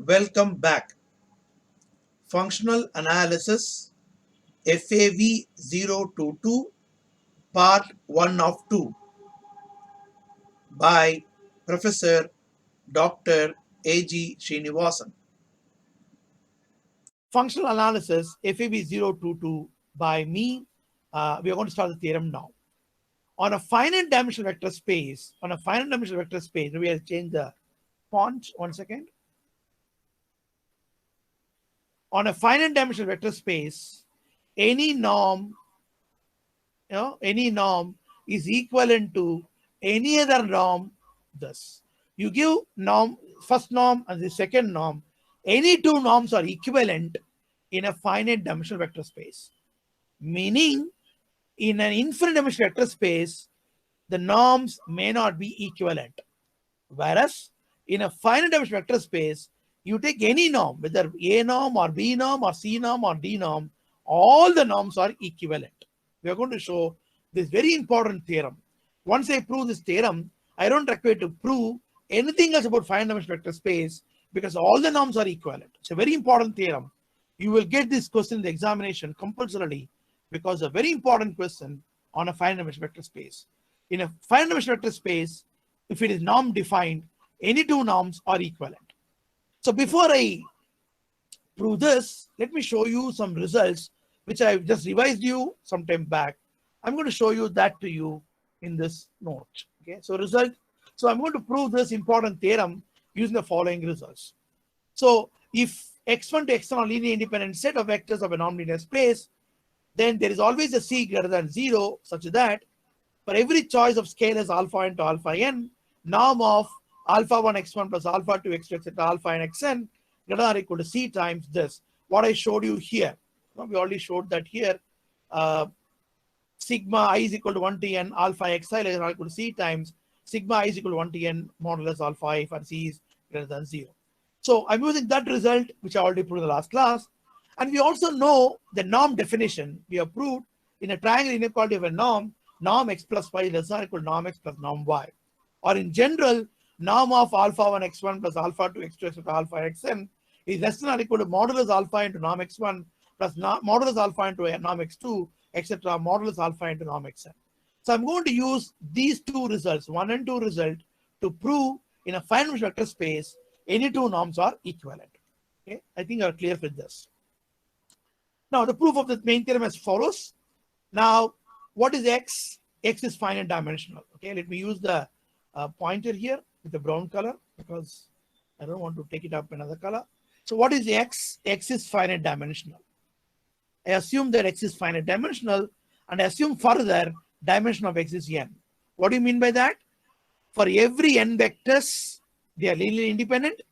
Welcome back. Functional Analysis FAV 022 Part 1 of 2 by Prof.Dr.A.G. Srinivasan. Functional Analysis FAV 022 by me. We are going to start the theorem now. On a finite dimensional vector space, we have changed the font. 1 second. On a finite dimensional vector space, any norm is equivalent to any other norm. Thus, you give norm, first norm and the second norm. Any two norms are equivalent in a finite dimensional vector space. Meaning, in an infinite dimensional vector space, the norms may not be equivalent. Whereas, in a finite dimensional vector space, you take any norm, whether A norm or B norm or C norm or D norm, all the norms are equivalent. We are going to show this very important theorem. Once I prove this theorem, I don't require to prove anything else about finite dimensional vector space because all the norms are equivalent. It's a very important theorem. You will get this question in the examination compulsorily because a very important question on a finite dimensional vector space. In a finite dimensional vector space, if it is norm defined, any two norms are equivalent. So before I prove this, let me show you some results which I just revised you some time back. I'm going to show you that to you in this note. Okay, so I'm going to prove this important theorem using the following results. So if x1 to xn are linearly independent set of vectors of a nonlinear space, then there is always a c greater than 0 such that for every choice of scalars alpha into alpha n, norm of alpha 1 x1 plus alpha 2 x2 etc. alpha n xn greater than or equal to c times this. What I showed you here. We already showed that here. Sigma I is equal to 1 to n alpha xi less than or equal to c times sigma I is equal to 1 to n modulus alpha I for c is greater than 0. So I'm using that result which I already proved in the last class. And we also know the norm definition we have proved in a triangle inequality of a norm x plus y less than or equal to norm x plus norm y. Or in general, norm of alpha 1 x1 plus alpha 2 x2 etc. alpha xn is less than or equal to modulus alpha into norm x1 plus modulus alpha into norm x2 etc. modulus alpha into norm xn. So I'm going to use these two results, 1 and 2 result, to prove in a finite dimensional vector space any two norms are equivalent. Okay, I think you're clear with this. Now the proof of the main theorem as follows. Now, what is x? X is finite dimensional. Okay, let me use the pointer here with the brown color because I don't want to take it up another color. So what is x? X is finite dimensional. I assume that x is finite dimensional and I assume further dimension of x is n. What do you mean by that? For every n vectors, they are linearly independent.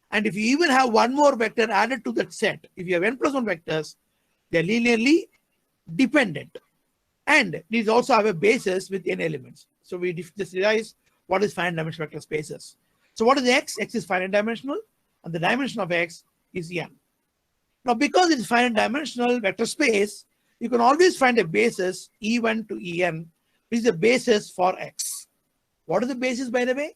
And if you even have one more vector added to that set, if you have n plus 1 vectors, they are linearly dependent. And these also have a basis with n elements. So we just realize what is finite dimensional vector spaces. So what is x? X is finite dimensional and the dimension of x is n. Now because it is finite dimensional vector space, you can always find a basis e1 to en, which is the basis for x. What is the basis, by the way?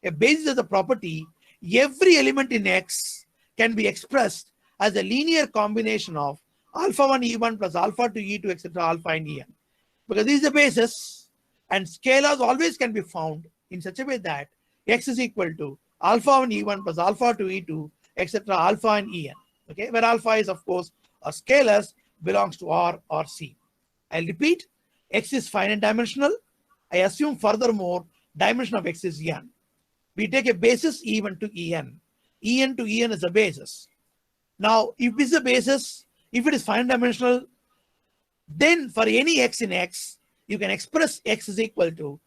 A basis is a property. Every element in x can be expressed as a linear combination of alpha 1 e1 plus alpha 2 e2 etc. alpha n en. Because this is the basis and scalars always can be found in such a way that x is equal to alpha 1 e1 plus alpha 2 e2 etc. alpha n en. Okay, where alpha is of course a scalars belongs to R or C. I'll repeat, x is finite dimensional. I assume furthermore dimension of x is n. We take a basis e1 to en. En to en is a basis. Now, if this is a basis, if it is finite dimensional, then for any x in x, you can express x is equal to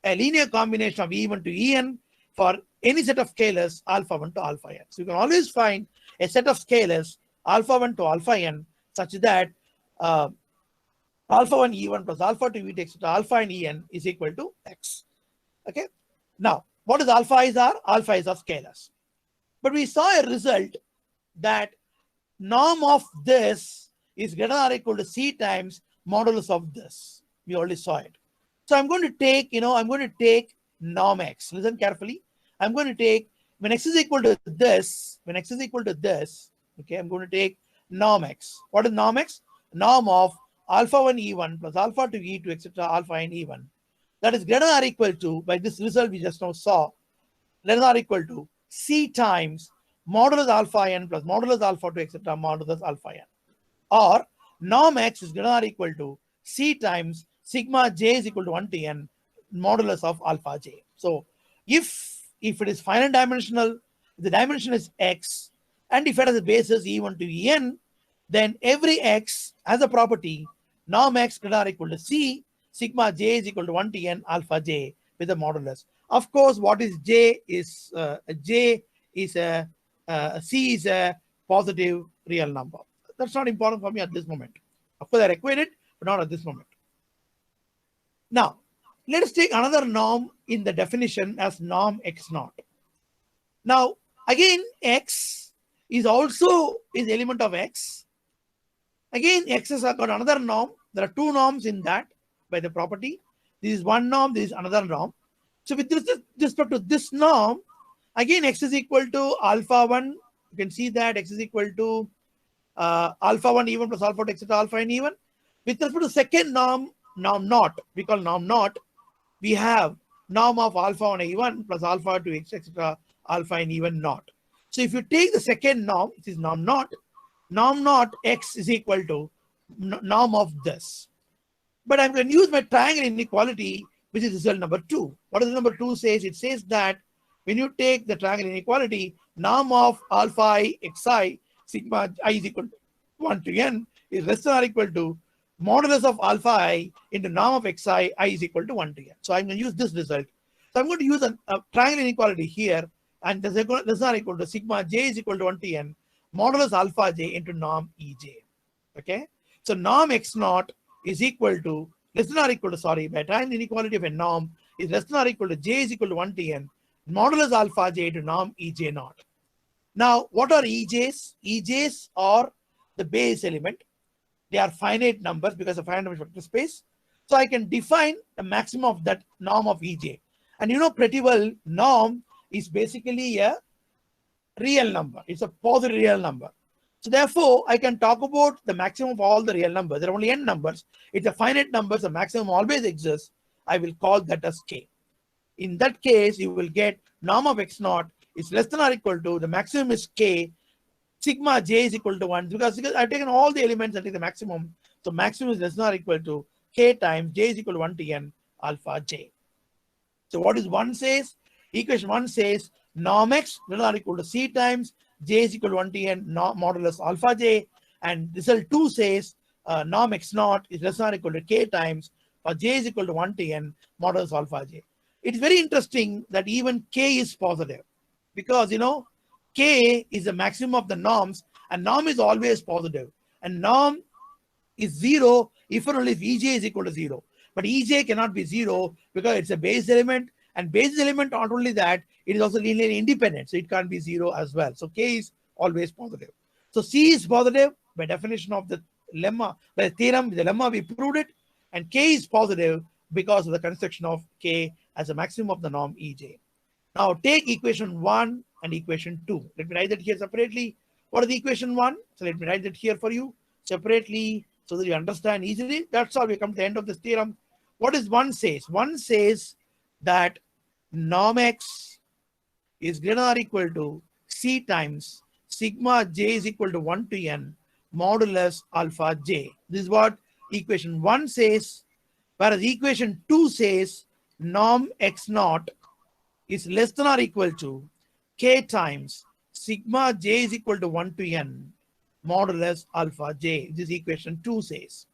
a linear combination of e1 to en for any set of scalars alpha 1 to alpha n. So you can always find a set of scalars alpha 1 to alpha n such that alpha 1 e1 plus alpha 2 e2 etc. alpha n en is equal to x. Okay. Now, what is alpha is r? Alpha is of scalars. But we saw a result that norm of this is greater than or equal to c times modulus of this. We already saw it. So I'm going to take, I'm going to take norm x. Listen carefully. I'm going to take when x is equal to this, okay, I'm going to take norm x. What is norm x? Norm of alpha 1 e1 plus alpha 2 e2 etc. alpha n e1. That is greater than or equal to, by this result we just now saw, less than or equal to c times modulus alpha n plus modulus alpha 2 etc. modulus alpha n. Or norm x is greater than or equal to c times sigma j is equal to 1 to n modulus of alpha j. So if it is finite dimensional, the dimension is x, and if it has a basis e1 to en, then every x has a property norm x greater than or equal to c, sigma j is equal to 1 to n alpha j with a modulus. Of course, what is j is c is a positive real number. That's not important for me at this moment. Of course, I require it, but not at this moment. Now, let us take another norm in the definition as norm x naught. Now, again, x is also is element of x. Again, x has got another norm. There are two norms in that by the property. This is one norm, this is another norm. So with respect to this norm, again, x is equal to alpha 1. You can see that x is equal to alpha 1 e1 plus alpha 2 etc. alpha n e1. With respect to second norm, norm naught, we call norm naught, we have norm of alpha 1 e1 plus alpha 2 etc. alpha n e1 naught. So if you take the second norm, it is norm naught x is equal to norm of this. But I'm going to use my triangle inequality, which is result number 2. What does number 2 says? It says that when you take the triangle inequality, norm of alpha I xi sigma I is equal to 1 to n is less than or equal to modulus of alpha I into norm of xi I is equal to 1 to n. So I'm going to use this result. So I'm going to use a triangle inequality here, and this is less than or equal to sigma j is equal to 1 to n modulus alpha j into norm ej. Okay, so norm x naught is equal to less than or equal to, sorry, by triangle inequality of a norm is less than or equal to j is equal to 1 to n modulus alpha j into norm ej naught. Now, what are ej's? Ej's are the base element. They are finite numbers because of finite number vector space. So I can define the maximum of that norm of ej. And you know pretty well, norm is basically a real number. It's a positive real number. So therefore, I can talk about the maximum of all the real numbers. There are only n numbers. It's a finite number. The maximum always exists. I will call that as k. In that case, you will get norm of x naught is less than or equal to, the maximum is k, sigma j is equal to 1, because I've taken all the elements and take the maximum. So maximum is less than or equal to k times j is equal to 1 to n alpha j. So what is 1 says? Equation 1 says norm x less than or equal to c times j is equal to 1 to n modulus alpha j, and result 2 says norm x naught is less than or equal to k times for j is equal to 1 to n modulus alpha j. It's very interesting that even k is positive, because you know k is the maximum of the norms, and norm is always positive, and norm is 0 if and only if ej is equal to 0. But ej cannot be 0 because it's a base element, and base element, not only that, it is also linearly independent, so it can't be 0 as well. So k is always positive. So c is positive by definition of the lemma, by the theorem, the lemma we proved it, and k is positive because of the construction of k as a maximum of the norm ej. Now take equation 1 and equation 2. Let me write that here separately. What is the equation 1? So let me write that here for you separately so that you understand easily. That's all. We come to the end of this theorem. What is 1 says? 1 says that norm x is greater than or equal to c times sigma j is equal to 1 to n modulus alpha j. This is what equation 1 says, whereas equation 2 says norm x naught is less than or equal to k times sigma j is equal to 1 to n modulus alpha j. This equation 2 says.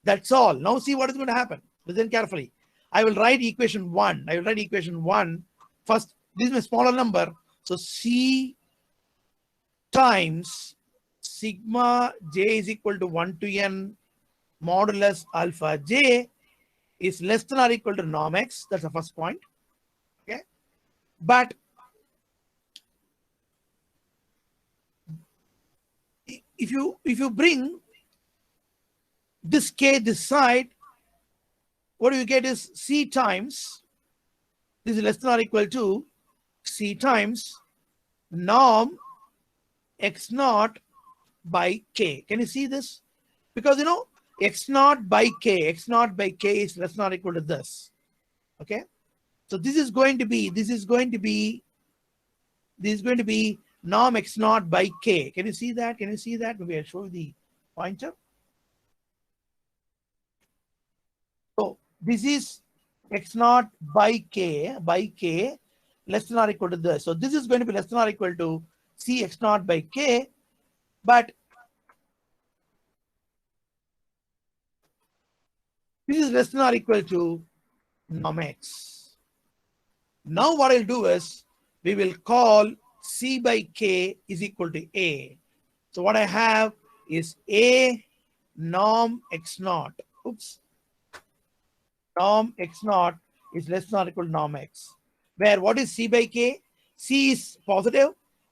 That's all. Now see what is going to happen. Listen carefully. I will write equation 1. I will write equation 1 first. This is a smaller number. So c times sigma j is equal to 1 to n modulus alpha j is less than or equal to norm x. That's the first point. Okay. But if you bring this k this side, what you get is c times, this is less than or equal to c times norm x naught by k. Can you see this? Because x naught by k is less than or equal to this. Okay, so this is going to be norm x naught by k. Can you see that? Maybe I'll show you the pointer. So this is x naught by k less than or equal to this. So this is going to be less than or equal to c x naught by k, but this is less than or equal to norm x. Now what I'll do is we will call c by k is equal to a. So what I have is a norm x naught. Oops. Norm x naught is less than or equal to norm x. Where what is c by k? C is positive,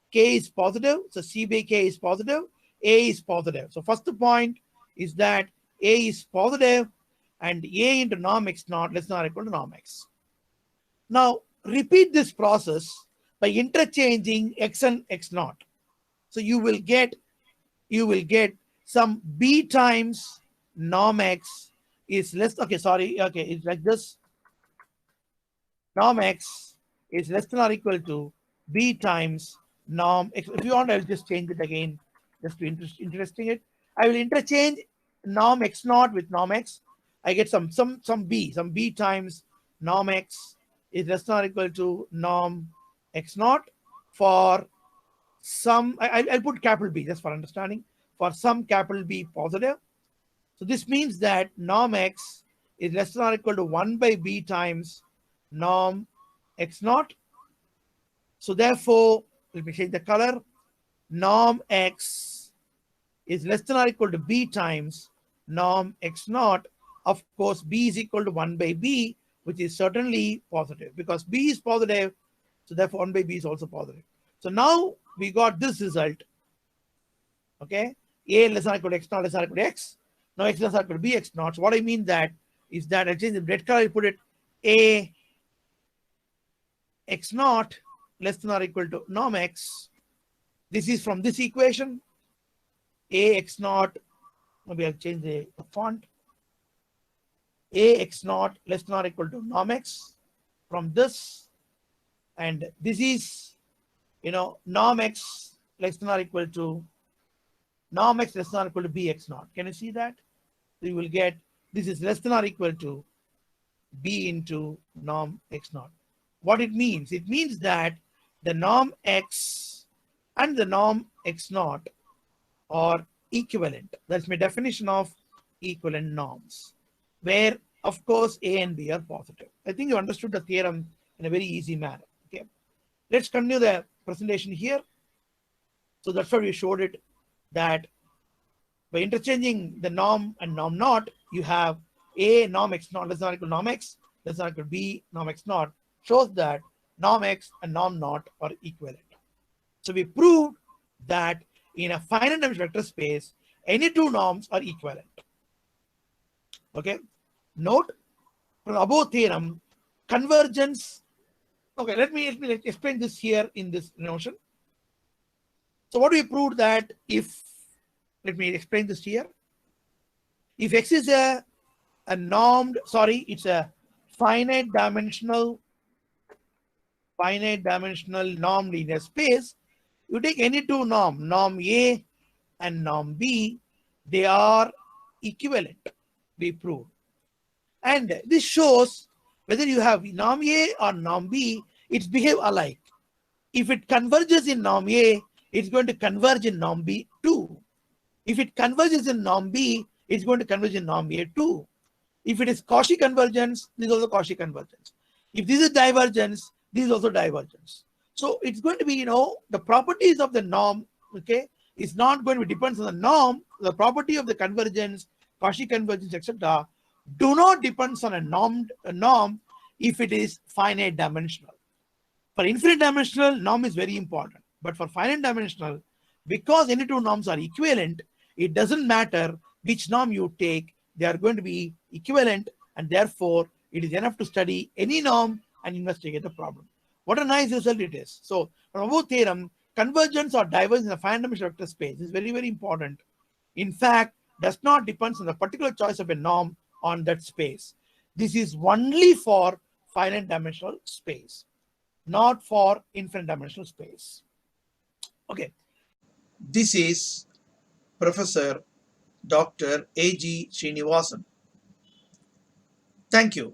k is positive. So c by k is positive, a is positive. So first point is that a is positive and a into norm x naught less than or equal to norm x. Now repeat this process by interchanging x and x naught. So you will get some b times norm x is less. Okay, sorry. Okay, it's like this. Norm x is less than or equal to b times norm x. If you want, I'll just change it again, just to interesting it. I will interchange norm x naught with norm x. I get some b times norm x is less than or equal to norm x naught for some. I'll put capital B just for understanding. For some capital B positive. So this means that norm x is less than or equal to 1 by b times norm x naught. So therefore, let me change the color. Norm x is less than or equal to b times norm x naught. Of course, b is equal to 1 by b, which is certainly positive because b is positive. So therefore, 1 by b is also positive. So now we got this result. Okay, a less than or equal to x naught less than or equal to x. Now x less than or equal to b x naught. So what I mean that is that I change the red color. I put it a x naught less than or equal to norm x. This is from this equation. A x naught. Maybe I'll change the font. A x naught less than or equal to norm x from this, and this is norm x less than or equal to norm x less than or equal to b x naught. Can you see that? So you will get this is less than or equal to b into norm x naught. What it means? It means that the norm x and the norm x naught are equivalent. That's my definition of equivalent norms, where of course a and b are positive. I think you understood the theorem in a very easy manner. Okay, let's continue the presentation here. So that's why we showed it, that by interchanging the norm and norm naught, you have a norm x naught less than or equal to norm x less than or equal to b norm x naught, shows that norm x and norm naught are equivalent. So we proved that in a finite dimensional vector space, any two norms are equivalent. Okay, note from the above theorem, convergence. Okay, let me explain this here in this notion. So what we proved that if, let me explain this here. If x is a normed, sorry, it's a finite dimensional norm linear space, you take any two norm A and norm B, they are equivalent, we proved. And this shows whether you have norm A or norm B, it's behave alike. If it converges in norm A, it's going to converge in norm B too. If it converges in norm B, it's going to converge in norm A too. If it is Cauchy convergence, this is also Cauchy convergence. If this is divergence, this is also divergence. So it's going to be, the properties of the norm, okay, is not going to be depends on the norm. The property of the convergence, Cauchy convergence, etc., do not depends on a norm if it is finite dimensional. For infinite dimensional, norm is very important. But for finite dimensional, because any two norms are equivalent, it doesn't matter which norm you take, they are going to be equivalent, and therefore it is enough to study any norm and investigate the problem. What a nice result it is. So from above theorem, convergence or divergence in a finite dimensional vector space is very, very important. In fact, does not depend on the particular choice of a norm on that space. This is only for finite dimensional space, not for infinite dimensional space. Okay. This is Professor Dr. A.G. Srinivasan. Thank you.